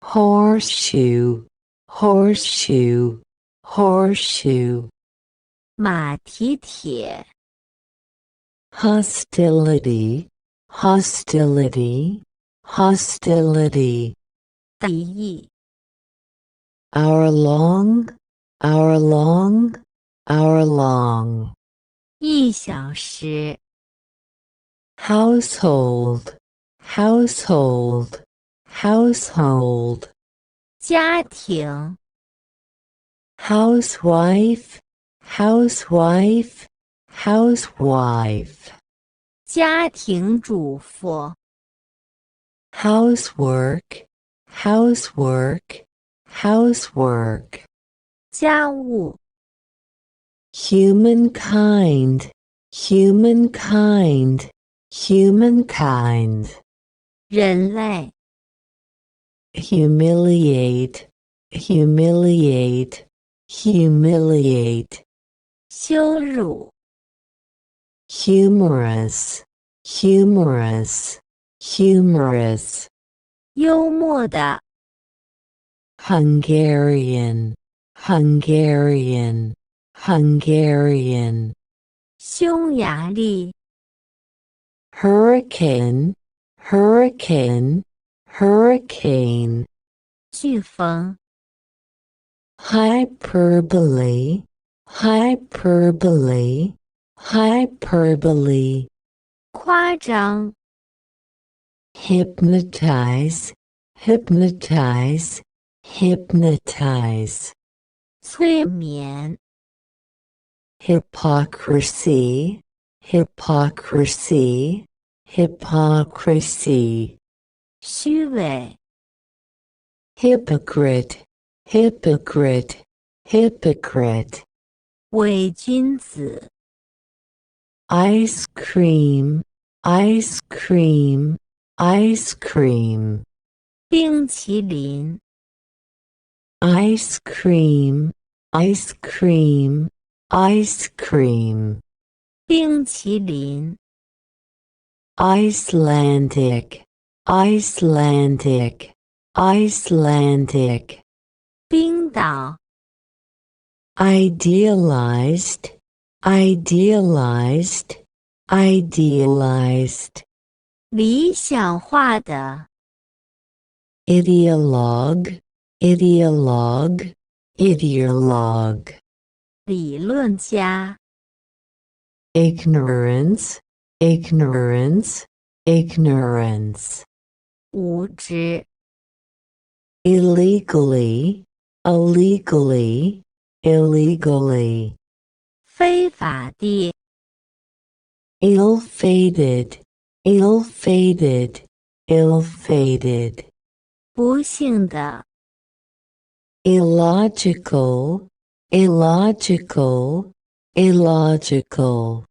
horseshoe, horseshoe, horseshoe. 马蹄铁 hostility, hostility, hostility. 敌意 hour long, hour long, hour long. 1小时 household, household, household. 家庭 housewife, housewife, housewife. 家庭主妇 housework, housework, housework. 家务 humankind, humankind, humankind. 人类 humiliate, humiliate, humiliate. 羞辱 humorous, humorous, humorous. 幽默的 Hungarian, Hungarian, Hungarian. 匈牙利 hurricane, hurricane, hurricane. 飓风 hyperbole, hyperbole, hyperbole. 夸张 hypnotize, hypnotize, hypnotize. 催眠 hypocrisy, hypocrisy, hypocrisy. 虚伪 hypocrite, hypocrite, hypocrite. 伪君子 ice cream, ice cream, ice cream. 冰淇淋 ice cream, ice cream, ice cream. 冰淇淋 Icelandic, Icelandic, Icelandic. 冰岛 idealized, idealized, idealized. 理想化的 ideologue, ideologue, ideologue. 理论家 ignorance, ignorance, ignorance. 无知 illegally, illegally, illegally. 非法地 ill-fated, ill-fated, ill-fated. 不幸的 illogical, illogical, illogical.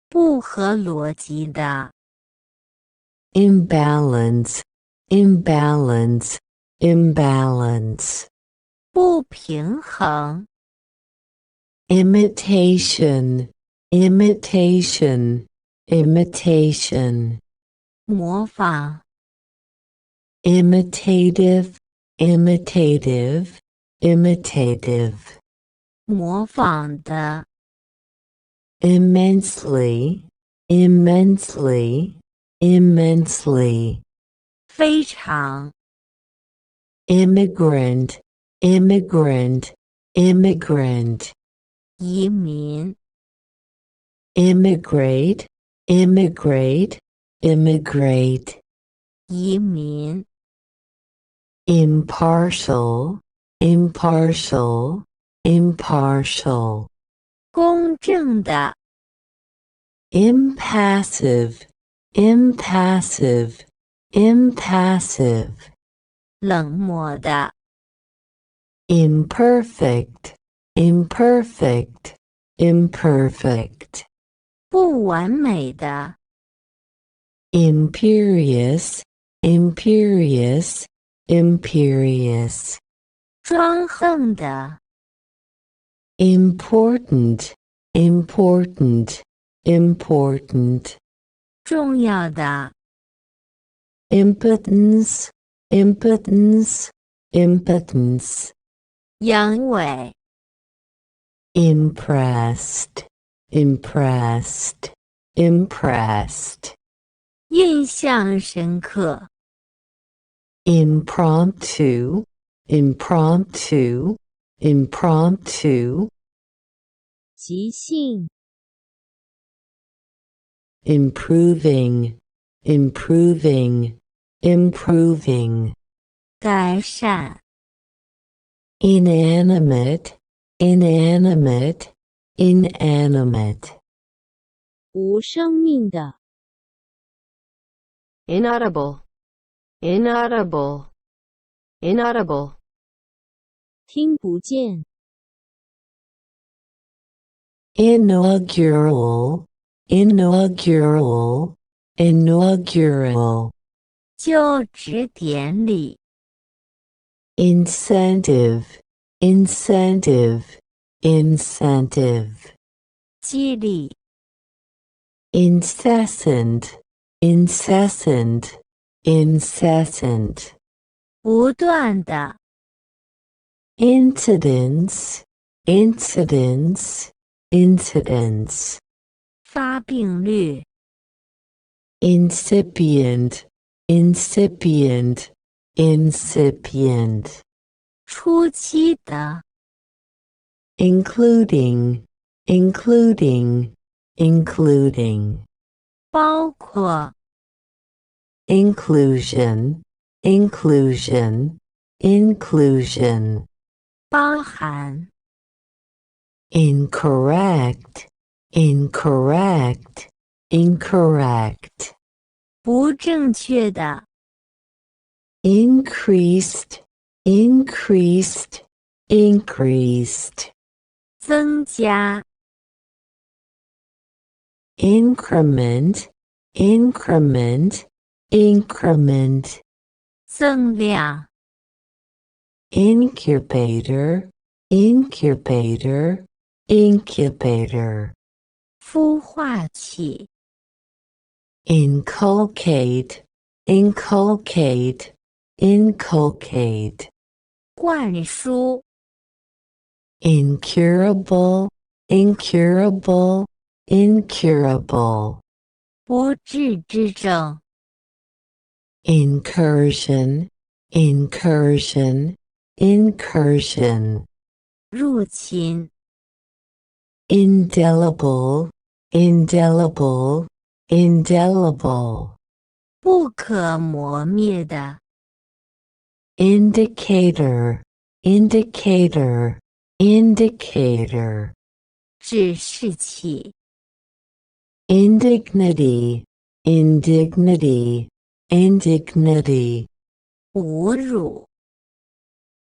不合逻辑的 imbalance, imbalance, imbalance. 不平衡 imitation, imitation, imitation. 模仿 imitative, imitative, imitative. 模仿的 immensely, immensely, immensely. 非常 immigrant, immigrant, immigrant. 移民 immigrate, immigrate, immigrate. 移民 impartial, impartial, impartial. 公正的 impassive, impassive, impassive. 冷漠的 imperfect, imperfect, imperfect. 不完美的 imperious, imperious, imperious. 专横的 important, important, important. 重要的 impotence, impotence, impotence, 阳痿 impressed, impressed, impressed, 印象深刻 impromptu, impromptu, impromptu, 即兴 improving, improving, improving, 改善 inanimate, inanimate, inanimate, 无生命的 inaudible, inaudible, inaudible, 听不见 inaugural, inaugural, inaugural, 就职典礼 incentive, incentive, incentive, 激励 incessant, incessant, incessant, 不断的 incidents, incidents, incidents, 发病率 incipient, incipient, incipient, 初期的 including, including, including, 包括 inclusion, inclusion, inclusion, 包含 incorrect, incorrect, incorrect, 不正确的 increased, increased, increased, 增加 increment, increment, increment, 增量 incubator, incubator, incubator, 孵化器 inculcate, inculcate, inculcate, 灌输 incurable, incurable, incurable, 不治之症 incursion, incursion, incursion, 入侵 indelible, indelible, indelible, 不可磨灭的 indicator, indicator, indicator, 指示器 indignity, indignity, indignity, 侮辱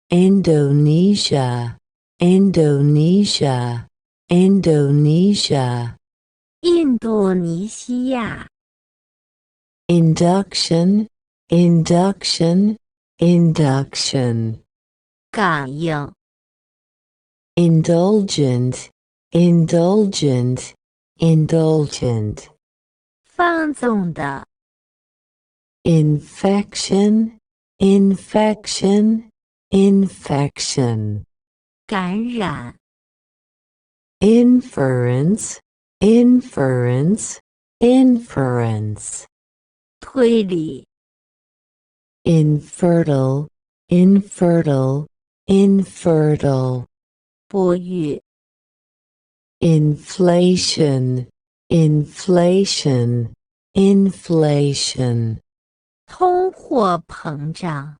Indonesia, Indonesia, Indonesia, 印度尼西亚 induction, induction, induction, 感应 indulgent, indulgent, indulgent, 放纵的 infection, infection, infection, 感染 inference, inference, inference, 推理 infertile, infertile, infertile, 不育 inflation, inflation, inflation, 通货膨胀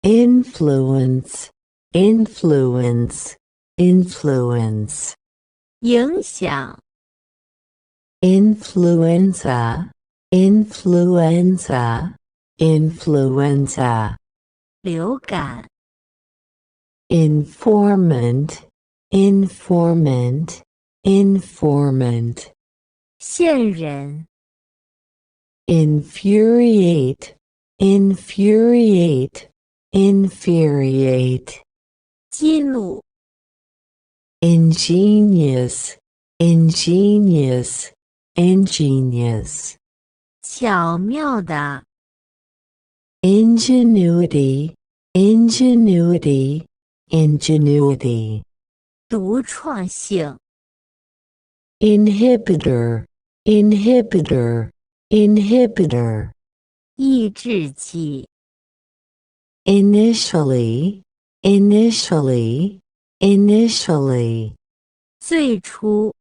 influence, influence, influence, 影响 influenza, influenza, influenza, 流感 informant, informant, informant, 线人 infuriate, infuriate, infuriate, 激怒 ingenious, ingenious, ingenious, 巧妙的 ingenuity, ingenuity, ingenuity. 独创性 Inhibitor, inhibitor, inhibitor. 抑制剂 Initially, initially, initially. 最初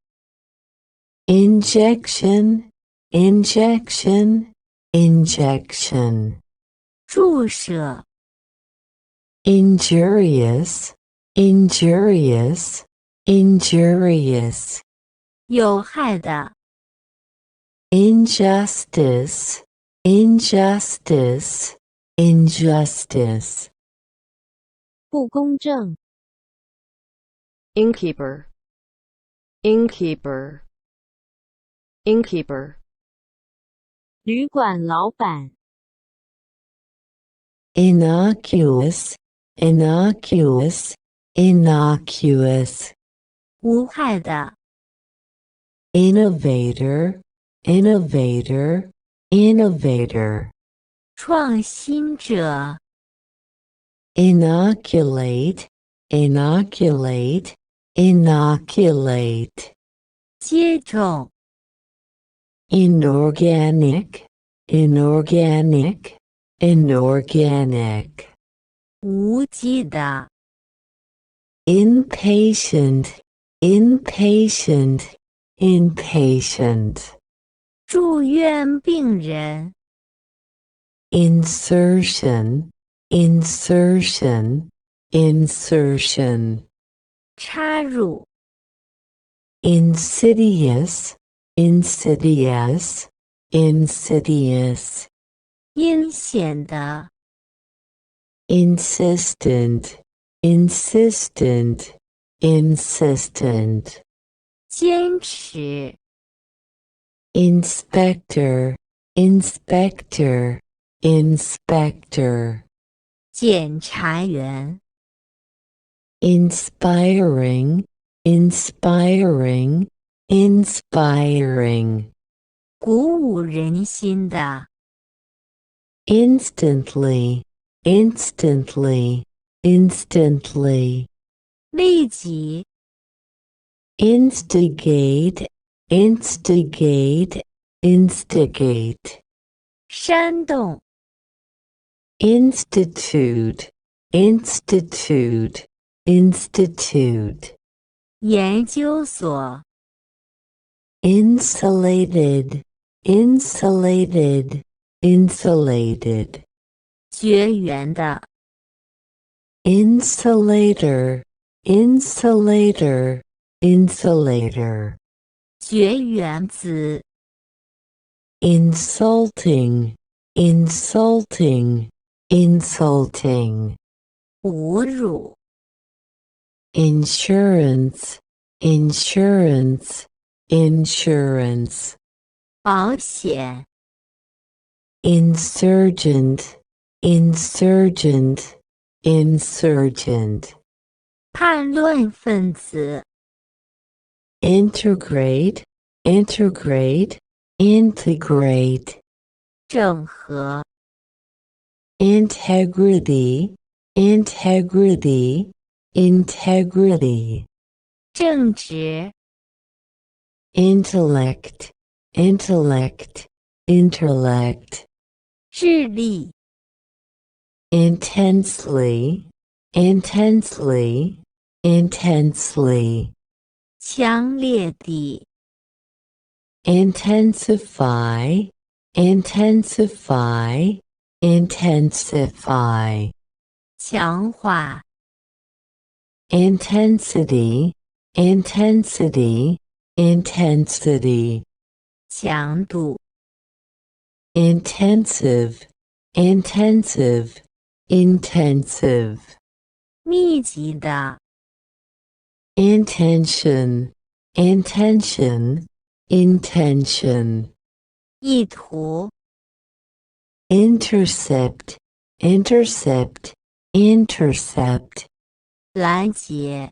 Injection, injection, injection. 注射 Injurious, injurious, injurious. 有害的 Injustice, injustice, injustice. 不公正 Innkeeper, innkeeper, innkeeper. 旅馆老板 Innocuous, innocuous, innocuous. 无害的 Innovator, innovator, innovator. 创新者 Inoculate, inoculate, inoculate. 接种 Inorganic, inorganic, inorganic. 无机的 Impatient, impatient, impatient. 住院病人 Insertion, insertion, insertion. 插入 Insidious, insidious, insidious. 阴险的 Insistent, insistent, insistent. 坚持 Inspector, inspector, inspector. 检察员 Inspiring, inspiring, inspiring. 鼓舞人心的 Instantly, instantly, instantly. 立即 Instigate, instigate, instigate. 煽动 Institute, institute, institute. 研究所 Insulated, insulated, insulated. 绝缘的 Insulator, insulator, insulator. 绝缘子 Insulting, insulting, insulting. 侮辱 Insurance, insurance, insurance. 保险 Insurgent, insurgent, insurgent. 叛乱分子 Integrate, integrate, integrate. 整合 Integrity, integrity, integrity. 正直 Intellect, intellect, intellect. 智力 Intensely, intensely, intensely. 强烈地 Intensify, intensify, intensify. 强化 Intensity, intensity, intensity. 强度 Intensive, intensive, intensive. 密集的 Intention, intention, intention. 意图 Intercept, intercept, intercept. 拦截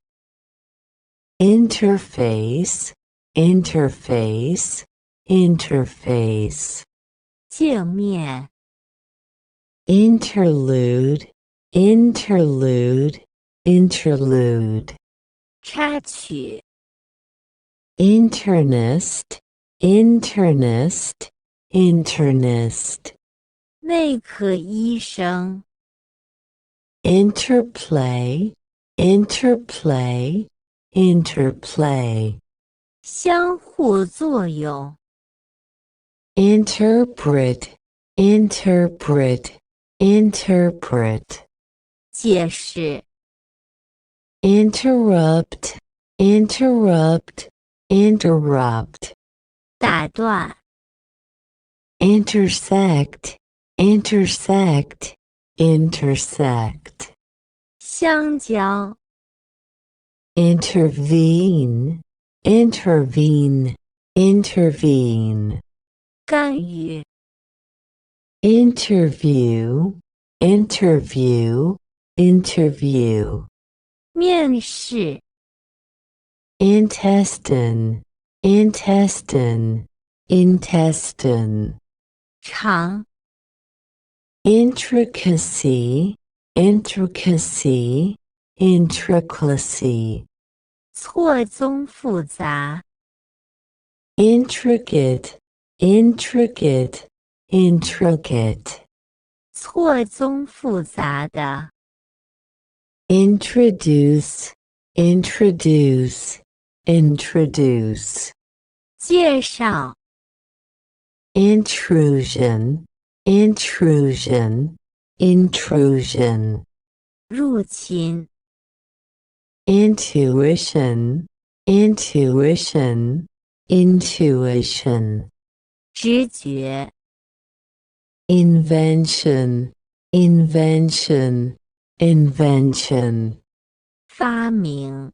Interface, interface, interface. 镜面 Interlude, interlude, interlude, 插曲 internist, internist, internist, 内科医生 interplay, interplay, interplay, 相互作用 interpret, interpret, interpret, 解释 interrupt, interrupt, interrupt, 打断 intersect, intersect, intersect, 相交 intervene, intervene, intervene, 干预 interview, interview, interview, 面试 intestine, intestine, intestine, 长 intricacy, intricacy, intricacy, 错综复杂 intricate, intricate, intricate, 错综复杂的 introduce, introduce, introduce, 介绍 intrusion, intrusion, intrusion, 入侵 intuition, intuition, intuition, 直觉 invention, invention, invention, 发明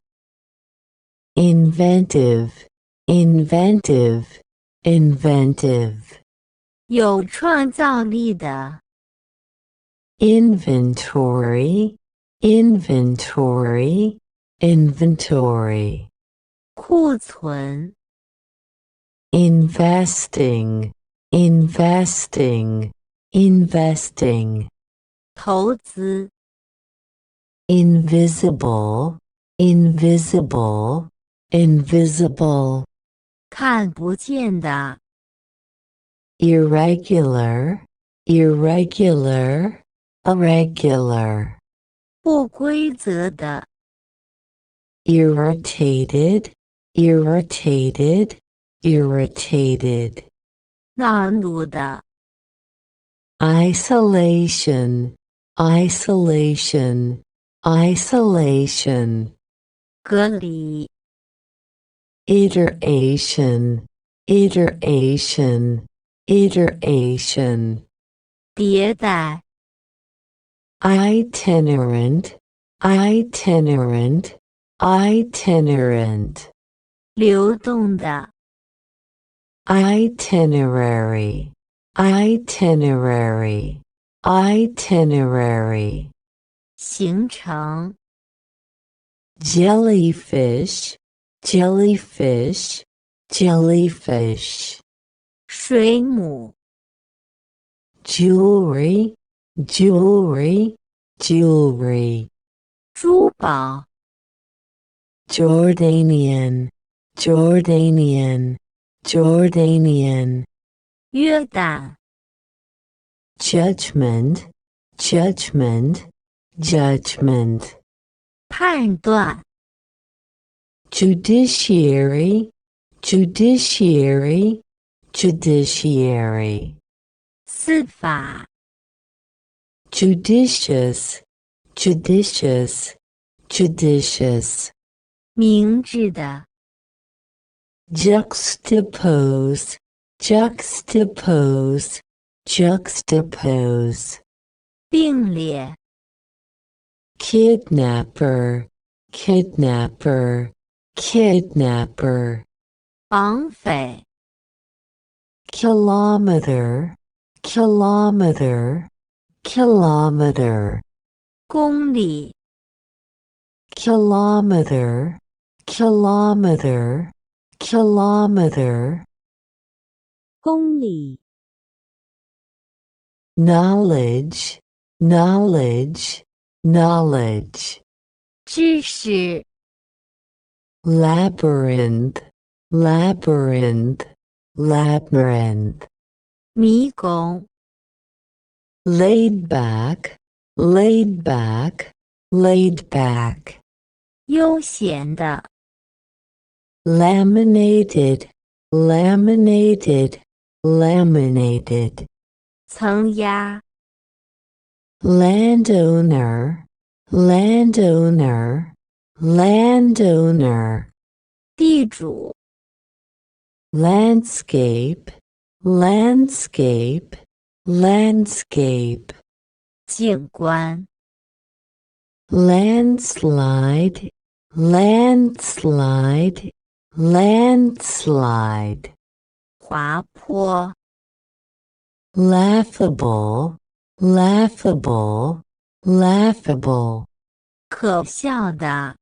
inventive, inventive, inventive, 有创造力的 inventory, inventory, inventory, 库存 investing, investing, investing, 投资 invisible, invisible, invisible, 看不见的 irregular, irregular, irregular, 不规则的 irritated, irritated, irritated, 恼怒的 isolation, isolation, isolation, 隔离 iteration, iteration, iteration, 迭代 itinerant, itinerant, itinerant, 流动的 itinerary, itinerary, itinerary, 形成 jellyfish, jellyfish, jellyfish, 水母 jewelry, jewelry, jewelry, 珠宝 Jordanian, Jordanian, Jordanian, 约旦 judgment, judgment, judgment, 判断 judiciary, judiciary, judiciary, 司法 judicious, judicious, judicious, 明智的 juxtapose, juxtapose, juxtapose, 并列 kidnapper, kidnapper, kidnapper, 绑匪 kilometer, kilometer, kilometer, 公里 kilometer, kilometer, kilometer, 公里 knowledge, knowledge, knowledge, 知识 labyrinth, labyrinth, labyrinth, 迷宫 laid back, laid back, laid back, 悠闲的 laminated, laminated, laminated, 层压 landowner, landowner, landowner, 地主 landscape, landscape, landscape, 景观 landslide, landslide, landslide, 滑坡 laughable, laughable, laughable, 可笑的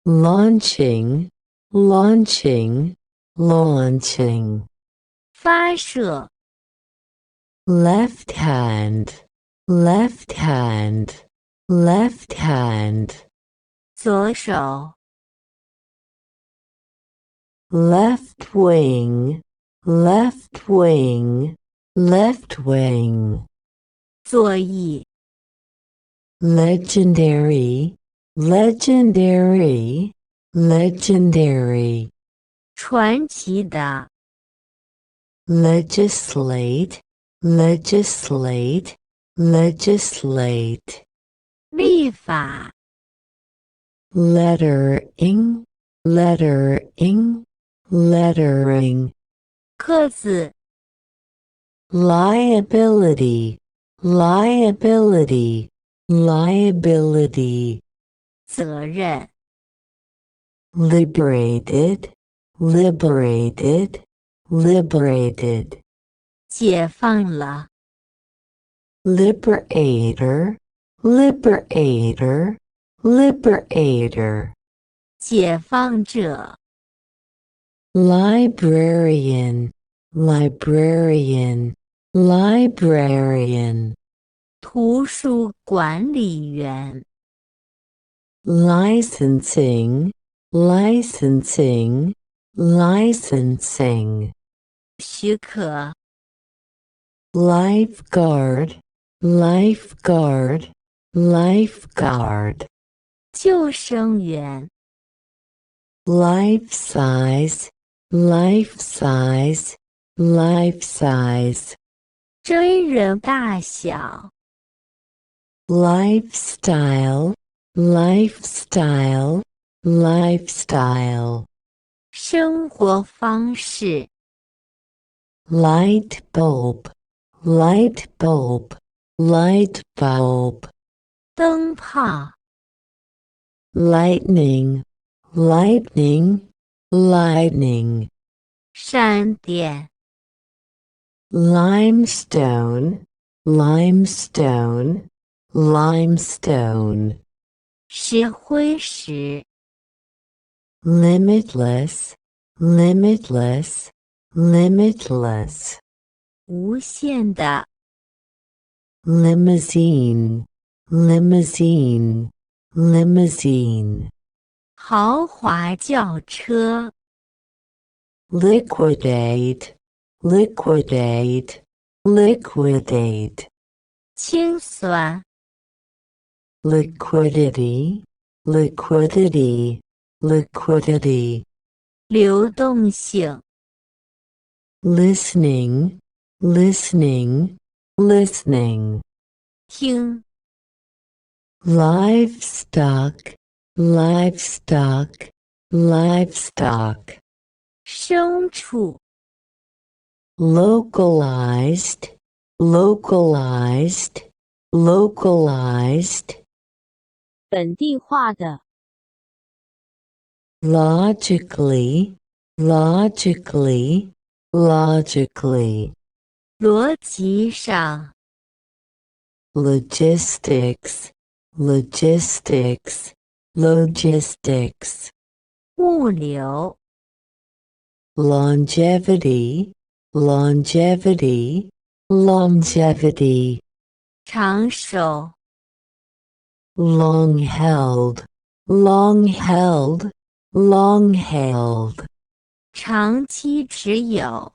launching, launching, launching, 发射 left hand, left hand, left hand, 左手 left wing, left wing, left wing, 左翼 legendary, legendary, legendary, 传奇的 legislate, legislate, legislate, 立法 lettering, lettering, lettering, 刻字 liability, liability, liability, 责任 liberated, liberated, liberated, 解放了 liberator, liberator, liberator, 解放者 librarian, librarian, librarian, 图书管理员 licensing, licensing, licensing, 许可 lifeguard, lifeguard, lifeguard, 救生员 life size, life size, life size, 真人大小 lifestyle, lifestyle, lifestyle, 生活方式 light bulb, light bulb, light bulb, 灯泡 lightning, lightning, lightning, 闪电 limestone, limestone, limestone, 石灰石 limitless, limitless, limitless, 无限的 limousine, limousine, limousine, 豪华轿车 liquidate, liquidate, liquidate, 清算 liquidity, liquidity, liquidity, 流动性 listening, listening, listening, 听 livestock, livestock, livestock, 牲畜 localized, localized, localized, 本地化的 logically, logically, logically, 逻辑上 logistics, logistics, logistics, 物流 longevity, longevity, longevity, 长寿 long held, long held, long held. 长期持有，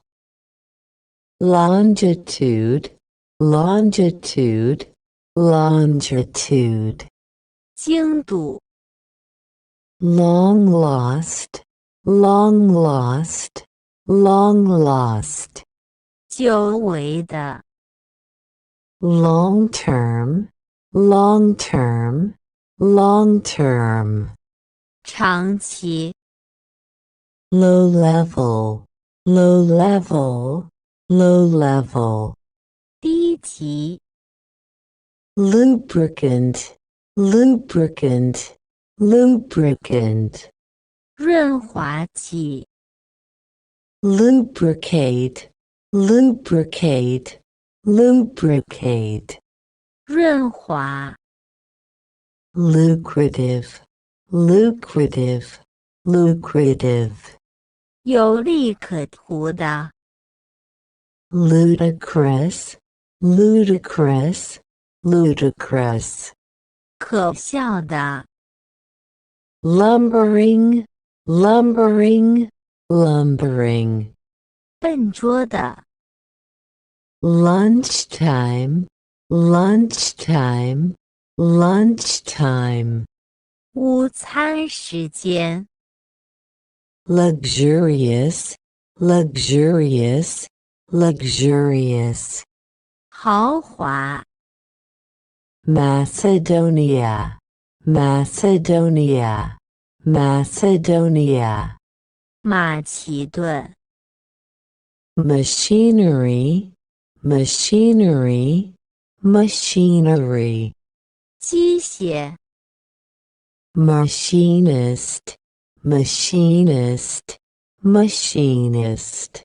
Longitude, longitude, longitude. 精度， Long lost, long lost, long lost. 久违的， Long term, long term, long term. 长期， Low level, low level, low level. 低级， Lubricant, lubricant, lubricant. 润滑剂， Lubricate, lubricate, lubricate. 润滑， Lucrative, lucrative, lucrative. 有利可图的， Ludicrous, ludicrous, ludicrous. 可笑的， Lumbering, lumbering, lumbering. 笨拙的， Lunchtime, lunchtime, lunchtime. 午餐时间， Luxurious, luxurious, luxurious. 豪华， Macedonia, Macedonia, Macedonia. 马其顿， Machinery, machinery, machinery. 机械， Machinist, machinist, machinist.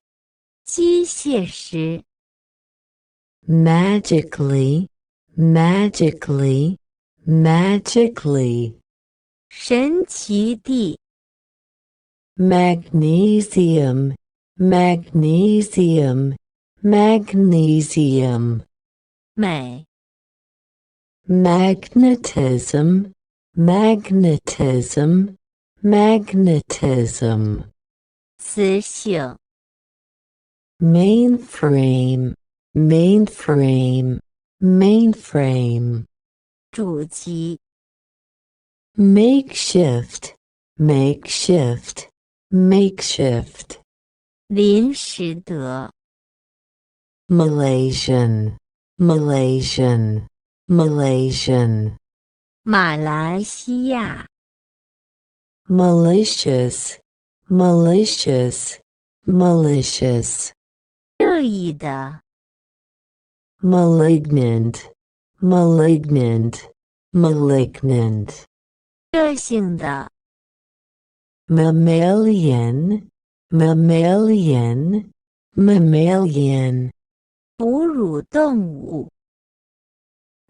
机械师， Magically, magically, magically. 神奇地， Magnesium, magnesium, magnesium. 美， Magnetism, magnetism, magnetism. 磁性， Mainframe, mainframe, mainframe. 主机， Makeshift, makeshift, makeshift. 临时的， Malaysian, Malaysian, Malaysian. 马来西亚， Malicious, malicious, malicious. 恶意的， Malignant, malignant, malignant. 热性的， Mammalian, mammalian, mammalian. 哺乳动物，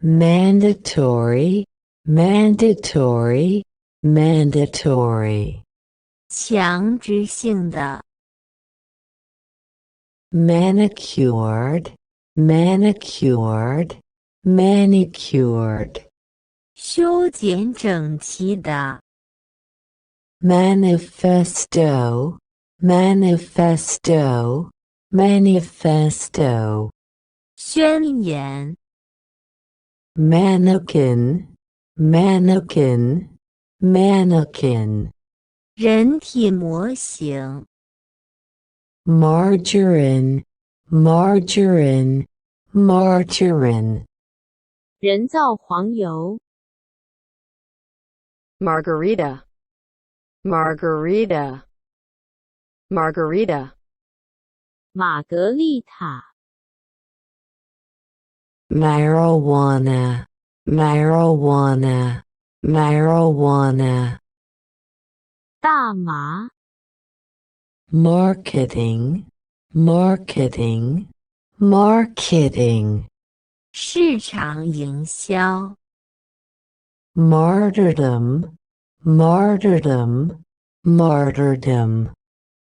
Mandatory, mandatory, mandatory. 强制性的， Manicured, manicured, manicured. 修剪整齐的， Manifesto, manifesto, manifesto. 宣言， Mannequin, mannequin, mannequin. 人体模型， Margarine, margarine, margarine. 人造黄油， Margarita, margarita, margarita. 玛格丽塔， Marijuana, marijuana, marijuana. 大麻， Marketing, marketing, marketing. 市场营销， Martyrdom, martyrdom, martyrdom.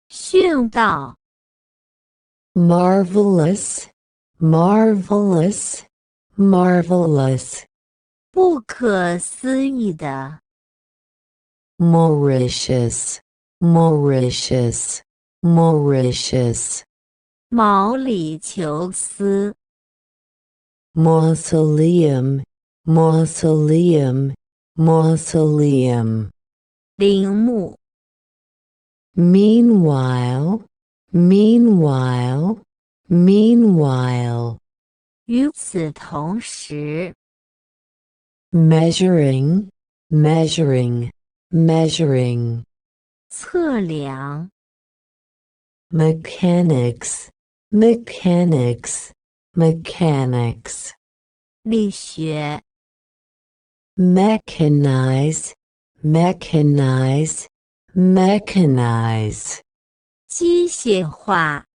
殉道， Marvelous, marvelous, marvelous. 不可思议的， Mauritius, Mauritius, Mauritius. 毛里求斯， Mausoleum, mausoleum, mausoleum. 陵墓， Meanwhile, meanwhile, meanwhile. 与此同时， Measuring, measuring, measuring. 测量， Mechanics, mechanics, mechanics. 力学， Mechanize, mechanize, mechanize. 机械化，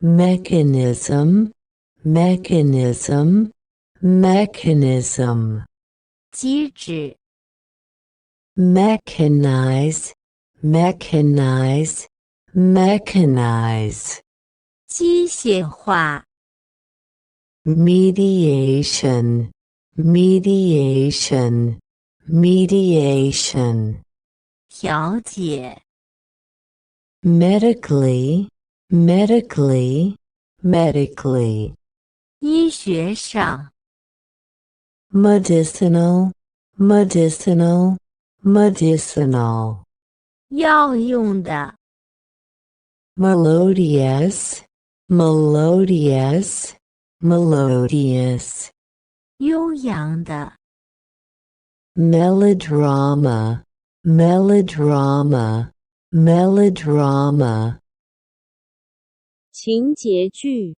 Mechanism, mechanism, mechanism. 机制， Mechanize, mechanize, mechanize. 机械化， Mediation, mediation, mediation. 调解， Medically, medically, medically. 医学上， Medicinal, medicinal, medicinal. 药用的， Melodious, melodious, melodious. 悠扬的， Melodrama, melodrama, melodrama. 情节剧，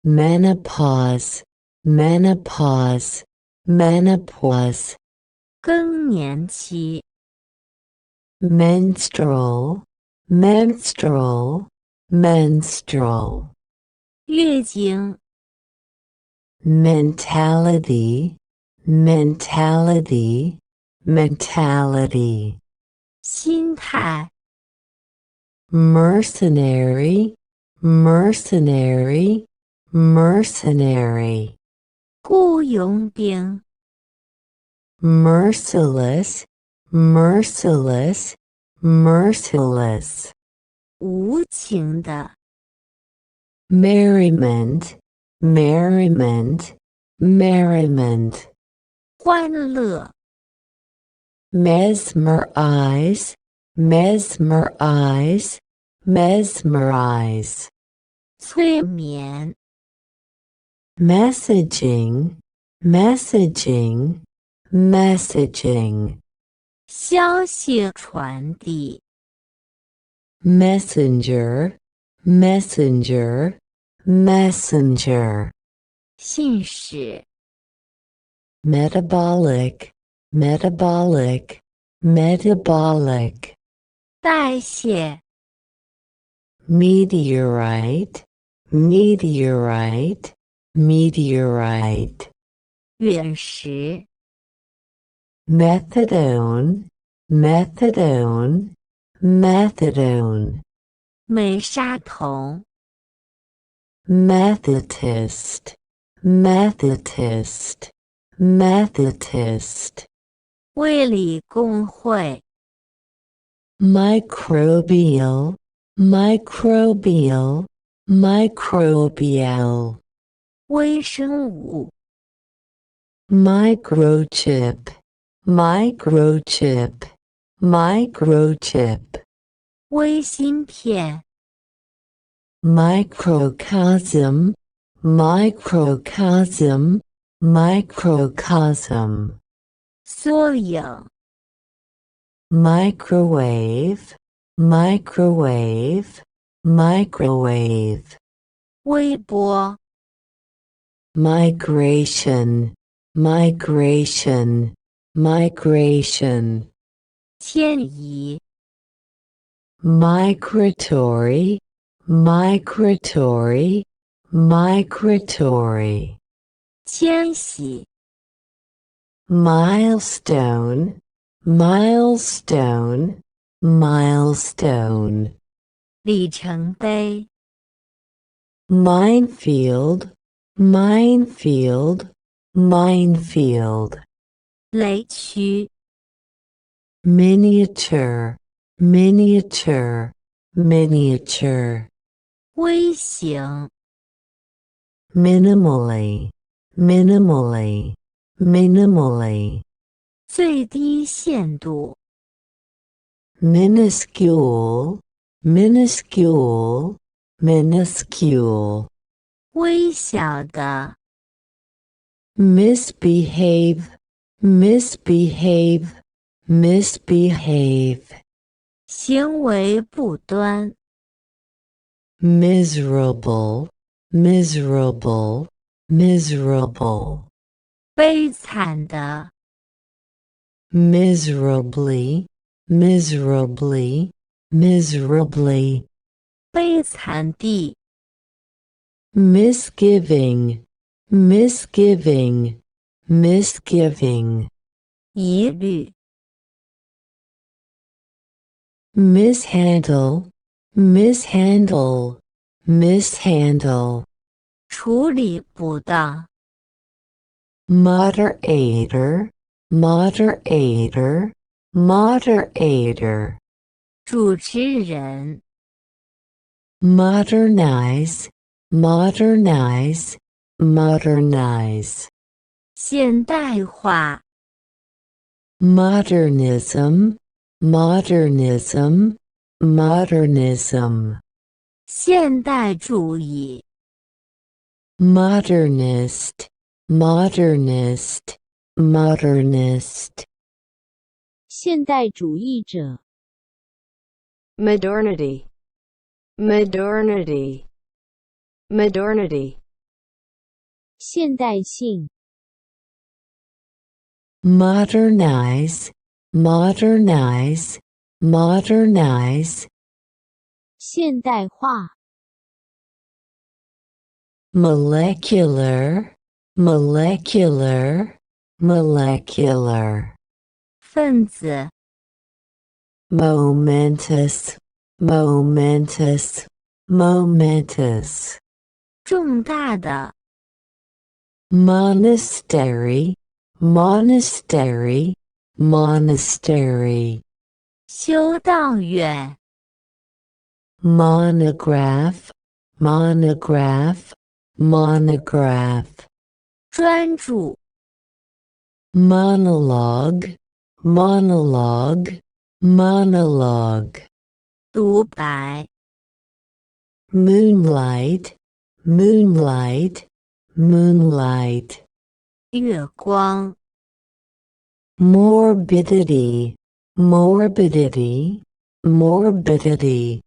Menopause, menopause, menopause. 更年期， Menstrual, menstrual, menstrual. 月经， Mentality, mentality, mentality. 心态， Mercenary, mercenary, mercenary. 雇佣兵， Merciless, merciless, merciless. 无情的， Merriment, merriment, merriment. 欢乐， Mesmerize, mesmerize, mesmerize. 催眠， Messaging, messaging, messaging. 消息传递， Messenger, messenger, messenger. 信使， Metabolic, metabolic, metabolic. 代谢， Meteorite, meteorite, meteorite. 陨石， Methadone, methadone, methadone. 美沙酮， Methodist, methodist, methodist. 卫理公会， Microbial, microbial, microbial. 微生物， Microchip, microchip, microchip. 微芯片， Microcosm, microcosm, microcosm. 缩影， Microwave, microwave, microwave. 微波， Migration, migration, migration. 迁移， Migratory, migratory, migratory. 迁徙， Milestone, milestone, milestone. 里程碑， Minefield, minefield, minefield, 雷区 miniature, miniature, miniature, 微型 minimally, minimally, minimally, 最低限度 minuscule, minuscule, minuscule, 微小的 misbehave, misbehave, misbehave, 行为不端 miserable, miserable, miserable, 悲惨的 miserably, miserably, miserably, 悲惨地 misgiving, misgiving, misgiving, 疑虑 mishandle, mishandle, mishandle, 处理不当 moderator, moderator, moderator, 主持人 modernize, modernize, modernize, 现代化 modernism, modernism, modernism, 现代主义 modernist, modernist, modernist, 现代主义者 modernity, modernity, modernity, 现代性 modernize, modernize, modernize, 现代化 molecular, molecular, molecular, 分子 momentous, momentous, momentous, 重大的 monastery, monastery, monastery, 修道院 monograph, monograph, monograph, 专注 monologue, monologue, monologue, 独白 moonlight, moonlight, moonlight, 月光 morbidity, morbidity, morbidity,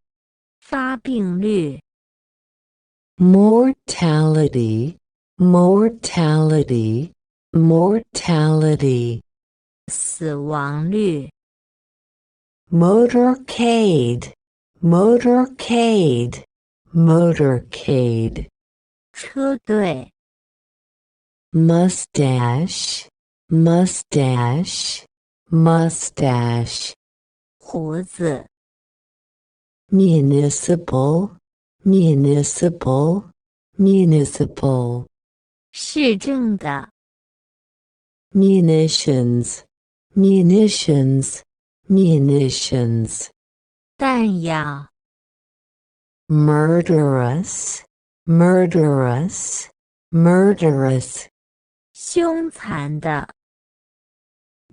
发病率 mortality, mortality, mortality, 死亡率 motorcade, motorcade, motorcade, 车队 mustache, mustache, mustache, 胡子 municipal, municipal, municipal, 市政的 munitions, munitions, munitions, 弹药 murderous, murderous, murderous, 凶残的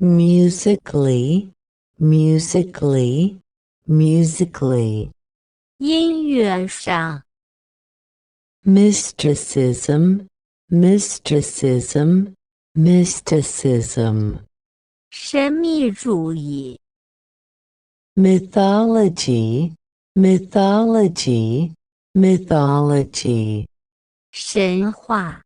musically, musically, musically, 音乐上 mysticism, mysticism, mysticism, 神秘主义 mythology, mythology, mythology, 神话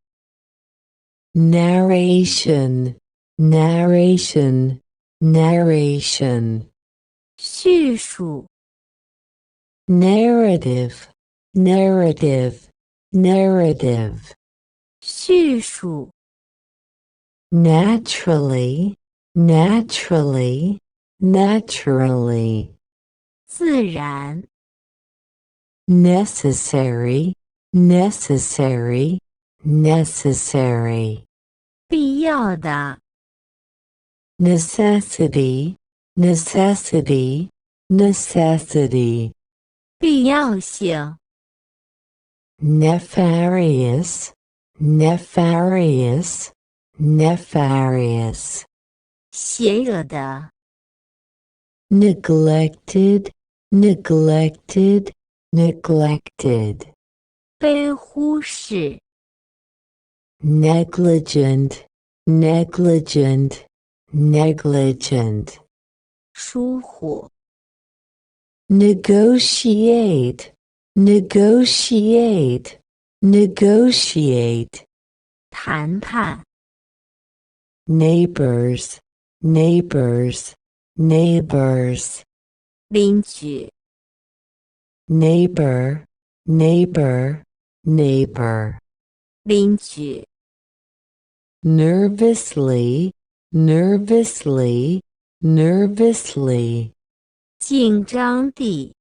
narration, narration, narration, 叙述 narrative, narrative, narrative, 叙述 naturally, naturally, naturally, 自然 necessary, necessary, necessary, 必要的 necessity, necessity, necessity, 必要性 nefarious, nefarious, nefarious, 邪恶的 neglected, neglected, neglected, 被忽视 negligent, negligent, negligent, 疏忽 negotiate, negotiate, negotiate, 谈判 neighbors, neighbors, neighbors, 邻居 neighbor, neighbor, neighbor, 邻居 nervously, nervously, nervously, 紧张地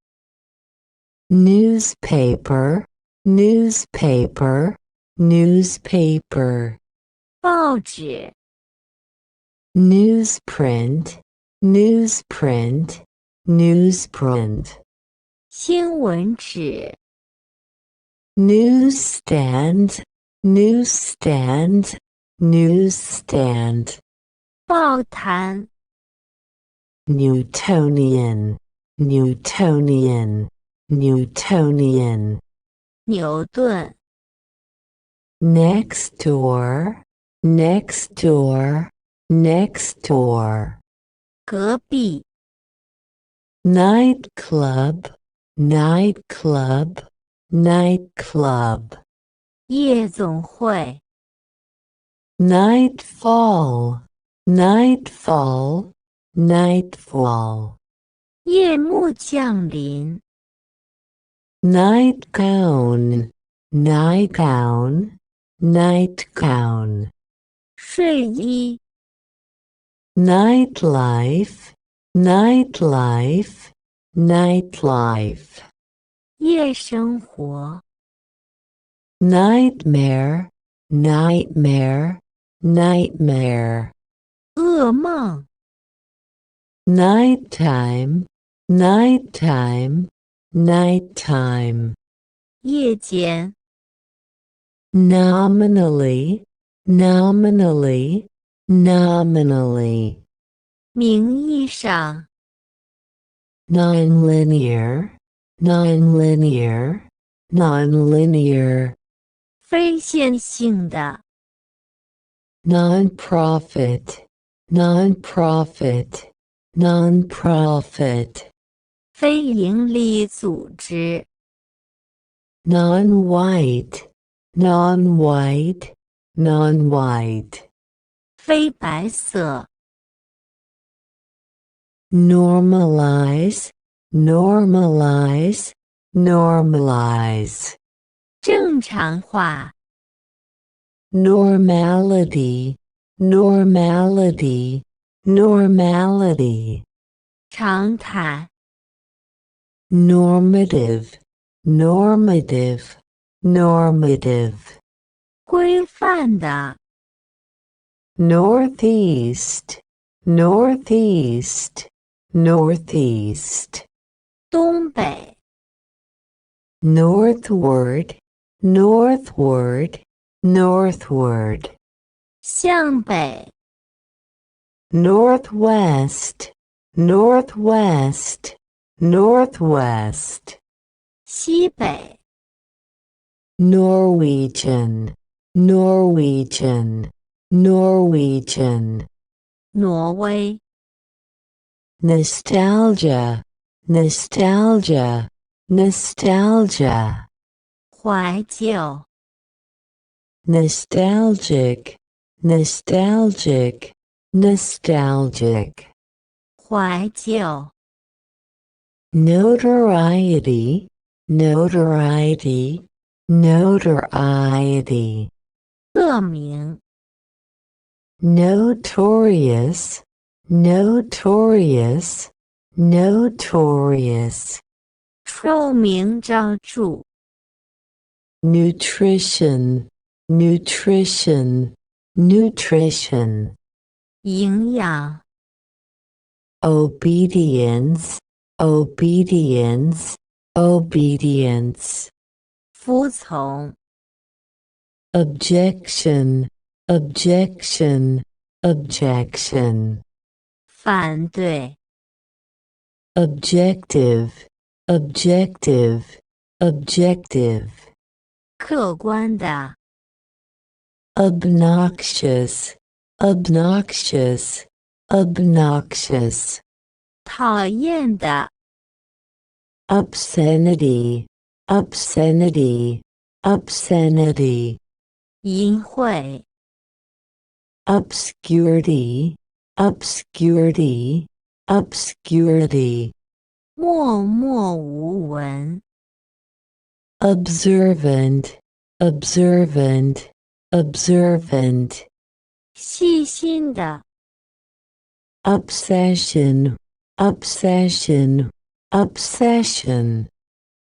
newspaper, newspaper, newspaper, 报纸 newsprint, newsprint, newsprint, 新闻纸 newsstand, newsstand, newsstand, 报摊 Newtonian, Newtonian, Newtonian, 牛顿 next door, next door, next door, 隔壁 nightclub, nightclub, nightclub, 夜总会 nightfall, nightfall, nightfall, 夜幕降临 nightgown, nightgown, nightgown, 睡衣 nightlife, nightlife, nightlife, 夜生活 nightmare, nightmare, nightmare, 噩梦 nighttime, nighttime, nighttime, 夜间 nominally, nominally, nominally, 名义上 nonlinear, nonlinear, nonlinear, 非线性的 nonprofit, nonprofit, nonprofit, 非营利组织 non-white, non-white, non-white, 非白色 normalize, normalize, normalize, 正常化 normality, normality, normality, 常态 normative, normative, normative, 规范的 northeast, northeast, northeast, 东北 northward, northward, northward, 向北 northwest, northwest, northwest, 西北 Norwegian, Norwegian, Norwegian, 挪威 nostalgia, nostalgia, nostalgia, 怀旧 nostalgic, nostalgic, nostalgic, 怀旧 notoriety, notoriety, notoriety, 恶名 notorious, notorious, notorious, 臭名昭著 nutrition, nutrition, nutrition, 营养 obedience, obedience, obedience, 服从 objection, objection, objection, 反对 objective, objective, objective, 客观的 obnoxious, obnoxious, obnoxious, 讨厌的 obscenity, obscenity, obscenity, 淫秽 obscurity, obscurity, obscurity, 默默无闻 observant, observant, observant, 细心的 obsession, obsession, obsession,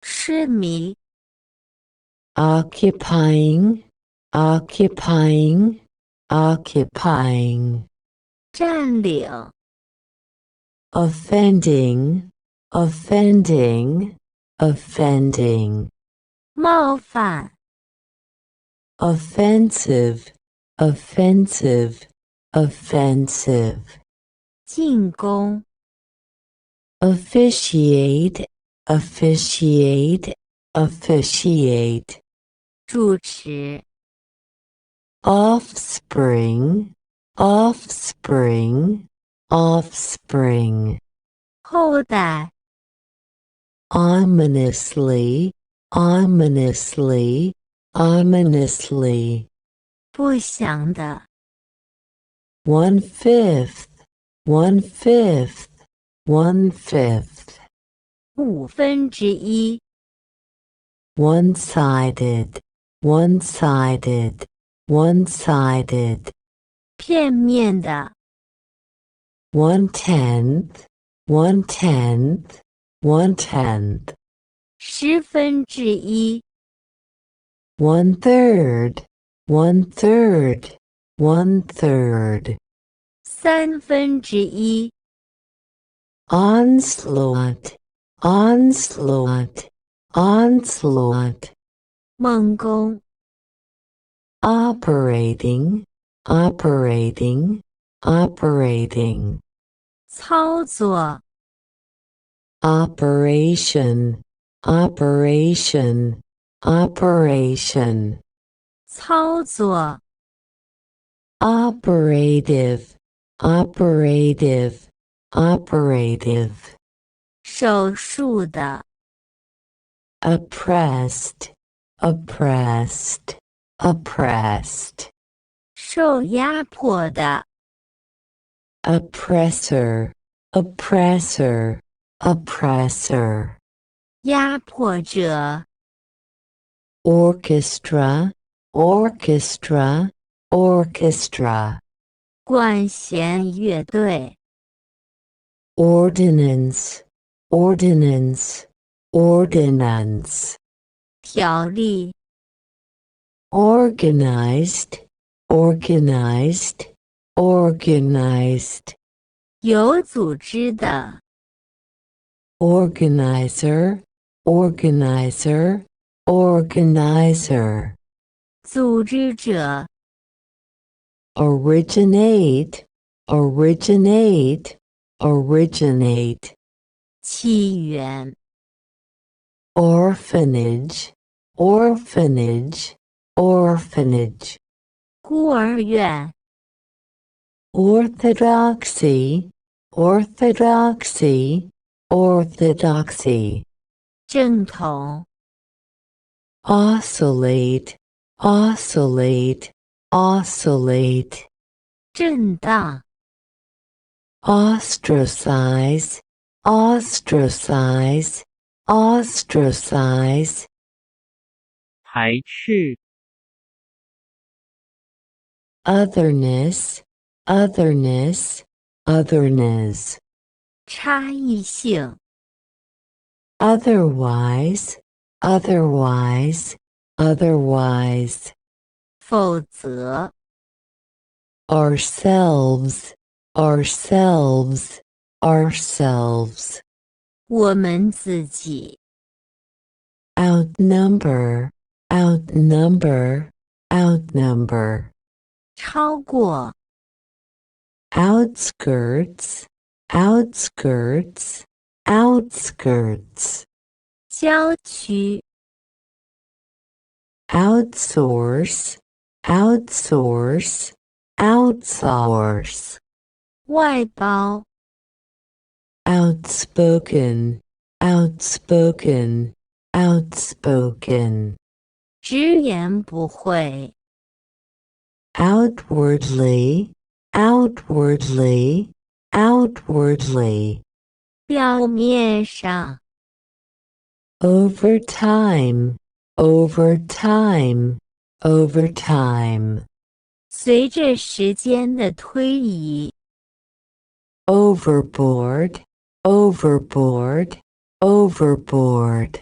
痴迷 occupying, occupying, occupying, 占领 offending, offending, offending, 冒犯 offensive, offensive, offensive, 进攻 officiate, officiate, officiate, 主持 offspring, offspring, offspring, 后代 ominously, ominously, ominously, 不祥的 1/5, 1/5, 1/5, 1/5 one-sided, one-sided, one-sided, 片面的 1/10, 1/10, 1/10, 1/10 1/3, 1/3, 1/3, 1/3 onslaught, onslaught, onslaught, 猛攻 operating, operating, operating, 操作 operation, operation, operation, 操作 operative, operative, operative, 手术的 oppressed, oppressed, oppressed, 受压迫的 oppressor, oppressor, oppressor, 压迫者 orchestra, orchestra, orchestra, 管弦乐队 ordinance, ordinance, ordinance, 条例 organized, organized, organized, 有组织的 organizer, organizer, organizer, 组织者 originate, originate, originate, 起源 orphanage, orphanage, orphanage, 孤儿院 orthodoxy, orthodoxy, orthodoxy, 正统 oscillate, oscillate, oscillate, 震荡 ostracize, ostracize, ostracize, 排斥 otherness, otherness, otherness, 差异性 otherwise, otherwise, otherwise, 否则 ourselves, ourselves, ourselves. 我们自己。Outnumber, outnumber, outnumber. 超过。Outskirts, outskirts, outskirts. 郊区。Outsource, outsource, outsource. 外包。Outspoken, outspoken, outspoken. 直言不讳。Outwardly, outwardly, outwardly. 表面上。Over time, over time, over time. 随着时间的推移。Overboard, overboard, overboard.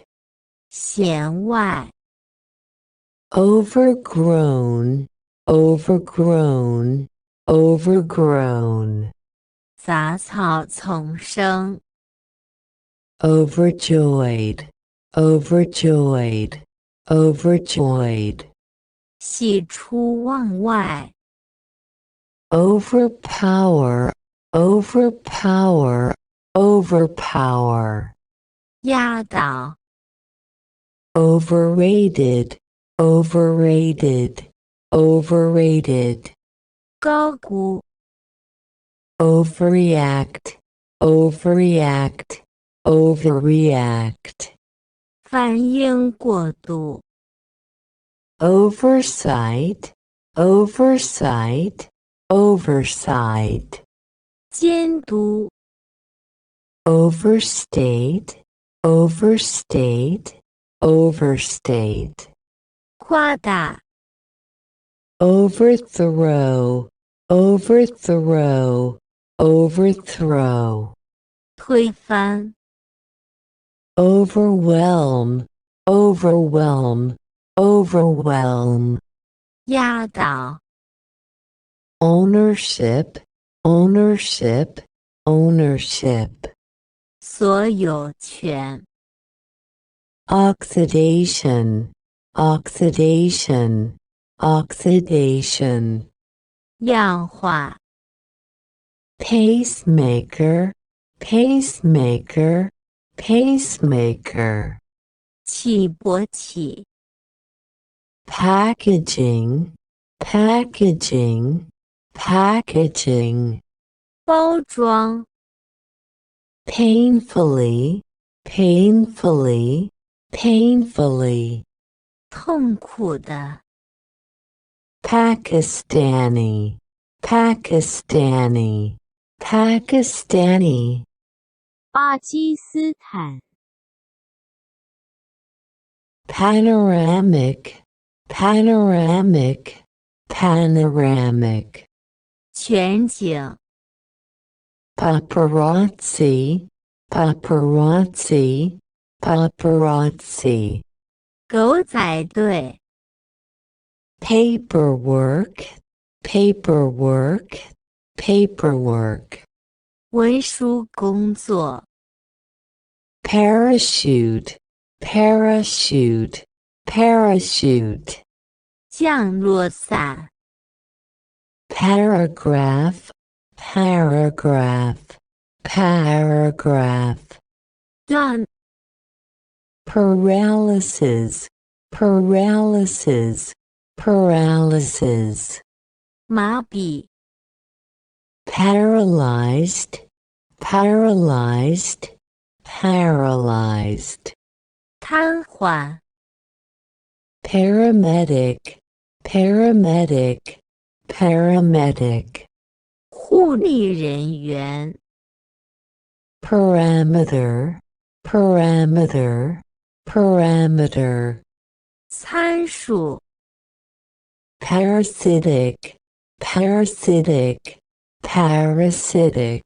弦外。Overgrown, overgrown, overgrown. 杂草丛生。Overjoyed, overjoyed, overjoyed. 喜出望外。Overpower, overpower, overpower. 压倒。Overrated, overrated, overrated. 高估。Overreact, overreact, overreact. 反应过度。Oversight, oversight, oversight. 监督。Overstate, overstate, overstate. 夸大。Overthrow, overthrow, overthrow. 推翻。Overwhelm, overwhelm, overwhelm. 压倒。Ownership, ownership, ownership. 所有权。Oxidation, oxidation, oxidation. 氧化。Pacemaker, pacemaker, pacemaker. 起勃起。Packaging, packaging, packaging. 包装。Painfully, painfully, painfully. 痛苦的。Pakistani, Pakistani, Pakistani. 巴基斯坦。Panoramic, panoramic, panoramic. 全景。Paparazzi, paparazzi, paparazzi. 狗仔队。Paperwork, paperwork, paperwork. 文书工作。Parachute, parachute, parachute. 降落伞。Paragraph, paragraph, paragraph. 断。Paralysis, paralysis, paralysis. 麻痹。Paralyzed, paralyzed, paralyzed. 瘫痪。Paramedic, paramedic, paramedic. 护理人员。Parameter, parameter, parameter. 参数。Parasitic, parasitic, parasitic.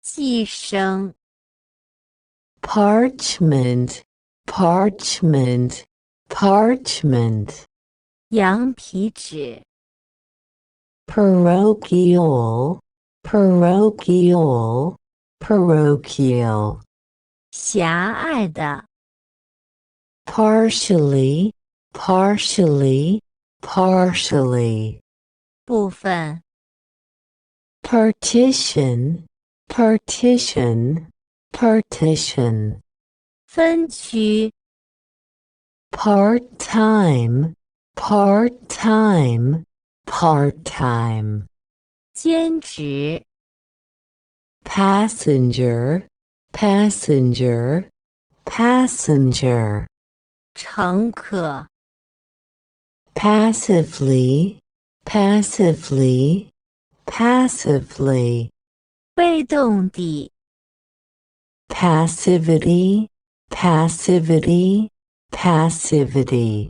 寄生。Parchment, parchment, parchment. 羊皮纸。parochial, parochial, parochial, 狭隘的， partially, partially, partially, 部分， partition, partition, partition, 分区， part-time, part-time, part-time, 兼职， passenger, passenger, passenger, 乘客， passively, passively, passively, 被动地， passivity, passivity, passivity,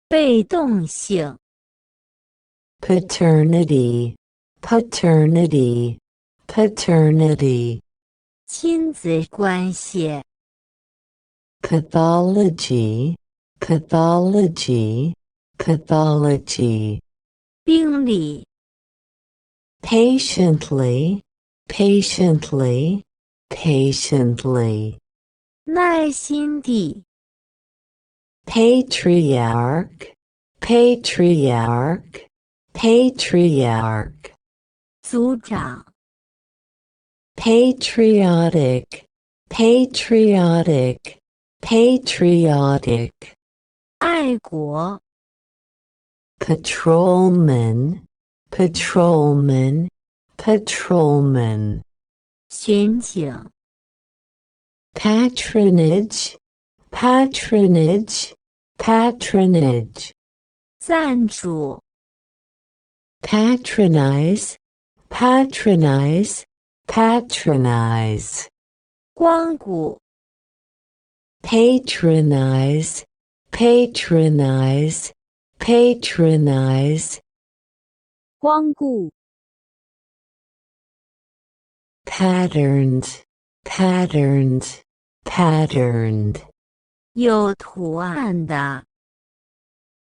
被动性， paternity, paternity, paternity, 亲子关系， pathology, pathology, pathology, 病理， patiently, patiently, patiently, 耐心地， patriarch, patriarch, patriarch, 组长， patriotic, patriotic, patriotic, 爱国， patrolman, patrolman, patrolman, 巡警， patronage, patronage, patronage, 赞助， patronize, patronize, patronize, 光顾， patronize, patronize, patronize, 光顾 patterned, patterned, patterned, 有图案的，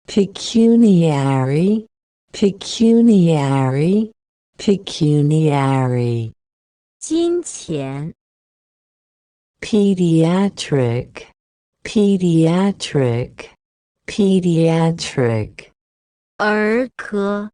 pecuniary, pecuniary, pecuniary, 金钱， pediatric, pediatric, pediatric, 儿科，